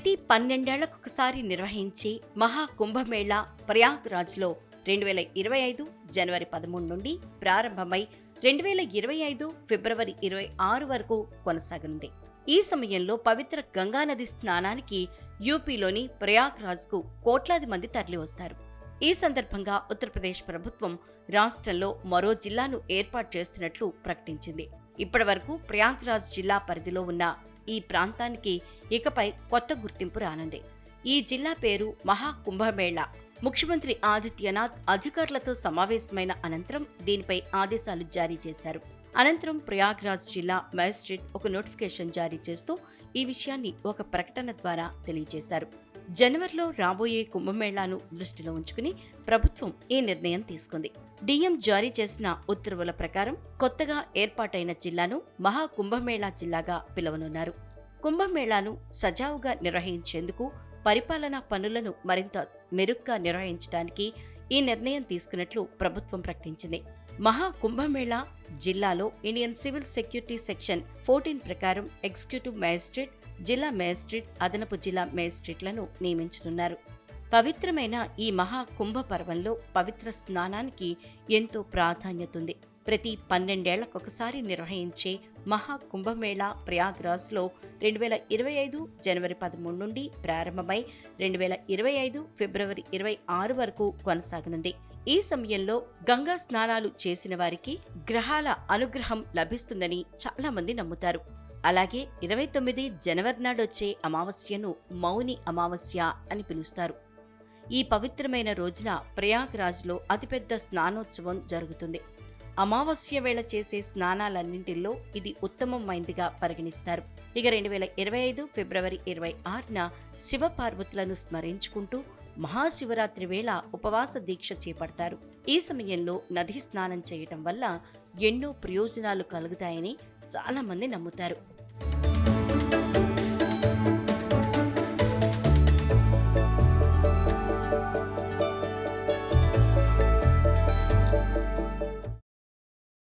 ప్రతి 12 ఏళ్లకొకసారి నిర్వహించే మహాకుంభమేళా ప్రయాగ్రాజ్లో 2025 జనవరి 13 నుండి ప్రారంభమై 2025 ఫిబ్రవరి 26 వరకు కొనసాగనుంది. ఈ సమయంలో పవిత్ర గంగానది స్నానానికి యూపీలోని ప్రయాగ్రాజ్కు కోట్లాది మంది తరలివస్తారు. ఈ సందర్భంగా ఉత్తరప్రదేశ్ ప్రభుత్వం రాష్ట్రంలో మరో జిల్లాను ఏర్పాటు చేస్తున్నట్లు ప్రకటించింది. ఇప్పటివరకు ప్రయాగ్రాజ్ జిల్లా పరిధిలో ఉన్న ఈ ప్రాంతానికి ఇకపై కొత్త గుర్తింపు రానుంది. ఈ జిల్లా పేరు మహాకుంభమేళా. ముఖ్యమంత్రి ఆదిత్యనాథ్ అధికారులతో సమావేశమైన అనంతరం దీనిపై ఆదేశాలు జారీ చేశారు. అనంతరం ప్రయాగ్రాజ్ జిల్లా మేజిస్ట్రేట్ ఒక నోటిఫికేషన్ జారీ చేస్తూ ఈ విషయాన్ని ఒక ప్రకటన ద్వారా తెలియజేశారు. జనవరిలో రాబోయే కుంభమేళాను దృష్టిలో ఉంచుకుని ప్రభుత్వం ఈ నిర్ణయం తీసుకుంది. డిఎం జారీ చేసిన ఉత్తర్వుల ప్రకారం కొత్తగా ఏర్పాటైన జిల్లాను మహాకుంభమేళా జిల్లాగా పిలవనున్నారు. కుంభమేళాను సజావుగా నిర్వహించేందుకు పరిపాలనా పనులను మరింత మెరుగ్గా నిర్వహించడానికి ఈ నిర్ణయం తీసుకున్నట్లు ప్రభుత్వం ప్రకటించింది. మహాకుంభమేళా జిల్లాలో ఇండియన్ సివిల్ సెక్యూరిటీ సెక్షన్ 14 ప్రకారం ఎగ్జిక్యూటివ్ మేజిస్ట్రేట్, జిల్లా మేజిస్ట్రేట్, అదనపు జిల్లా మేజిస్ట్రేట్లను నియమించనున్నారు. పవిత్రమైన ఈ మహాకుంభ పర్వంలో పవిత్ర స్నానానికి ఎంతో ప్రాధాన్యత ఉంది. ప్రతి 12 ఏళ్లకొకసారి నిర్వహించే మహాకుంభమేళా ప్రయాగ్రాజ్లో 2025 జనవరి 13 నుండి ప్రారంభమై 2025 ఫిబ్రవరి 26 వరకు కొనసాగనుంది. ఈ సమయంలో గంగా స్నానాలు చేసిన వారికి గ్రహాల అనుగ్రహం లభిస్తుందని చాలా మంది నమ్ముతారు. అలాగే 29 జనవరి నాడొచ్చే అమావాస్యను మౌని అమావాస్య అని పిలుస్తారు. ఈ పవిత్రమైన రోజున ప్రయాగ్రాజ్లో అతిపెద్ద స్నానోత్సవం జరుగుతుంది. అమావాస్య వేళ చేసే స్నానాలన్నింటిలో ఇది ఉత్తమమైందిగా పరిగణిస్తారు. ఇక 2025 ఫిబ్రవరి 26న శివపార్వతులను స్మరించుకుంటూ మహాశివరాత్రి వేళ ఉపవాస దీక్ష చేపడతారు. ఈ సమయంలో నదీ స్నానం చేయటం వల్ల ఎన్నో ప్రయోజనాలు కలుగుతాయని చాలా మంది నమ్ముతారు.